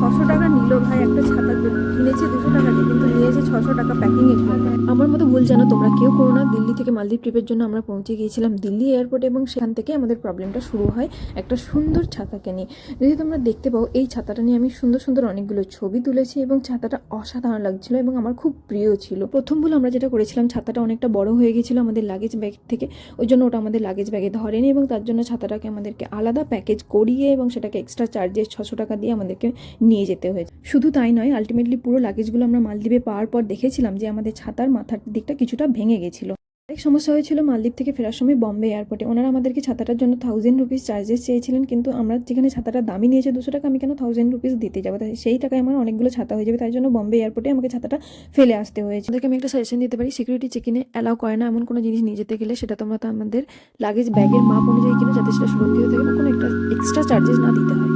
600 টাকা নিল ভাই একটা ছাতার জন্য। কিনেছে 200 টাকা দিয়ে, কিন্তু নিয়েছে 600 টাকা প্যাকিং এর জন্য। আমার মতো ভুল যেন তোমরা কেউ করো না। দিল্লি থেকে মালদ্বীপ ট্রিপের জন্য আমরা পৌঁছে গিয়েছিলাম দিল্লি এয়ারপোর্টে, এবং সেখান থেকে আমাদের প্রবলেমটা শুরু হয় একটা সুন্দর ছাতাকে নিয়ে। যদি তোমরা দেখতে পাও, এই ছাতাটা নিয়ে আমি সুন্দর সুন্দর অনেকগুলো ছবি তুলেছি, এবং ছাতাটা অসাধারণ লাগছিল এবং আমার খুব প্রিয় ছিল। প্রথম ভুল আমরা যেটা করেছিলাম, ছাতাটা অনেকটা বড় হয়ে গেছিলো আমাদের লাগেজ ব্যাগ থেকে, ওই জন্য ওটা আমাদের লাগেজ ব্যাগে ধরেনি, এবং তার জন্য ছাতাটাকে আমাদেরকে আলাদা প্যাকেজ করিয়ে এবং সেটাকে এক্সট্রা চার্জেস 600 টাকা দিয়ে আমাদেরকে নিয়ে যেতে হয়েছে। শুধু তাই নয়, আলটিমেটলি পুরো লাগেজগুলো আমরা মালদ্বীপে পাওয়ার পর দেখেছিলাম যে আমাদের ছাতার মাথার দিকটা কিছুটা ভেঙে গেছিলো। আরেক সমস্যা হয়েছিল মালদ্বীপ থেকে ফেরার সময় বম্বে এয়ারপোর্টে। ওনারা আমাদেরকে ছাতাটার জন্য 1000 রুপিস চার্জেস চেয়েছিলেন, কিন্তু আমরা যেখানে ছাতাটার দামই নিয়েছে 200 টাকা, আমি কেন 1000 রুপিস দিতে যাবো? তাই সেই টাকায় আমার অনেকগুলো ছাতা হয়ে যাবে, তাই জন্য বম্বে এয়ারপোর্টে আমাকে ছাতাটা ফেলে আসতে হয়েছে। ওদেরকে আমি একটা সাজেশন দিতে পারি, সিকিউরিটি চেকিনে অ্যালাউ করে না এমন কোনো জিনিস নিয়ে যেতে গেলে সেটা তোমরা তো আমাদের লাগেজ ব্যাগের মাপ অনুযায়ী কিনো, যাতে সেটা সুরক্ষিত থাকে এবং কোনো একটা এক্সট্রা চার্জেস না দিতে হয়।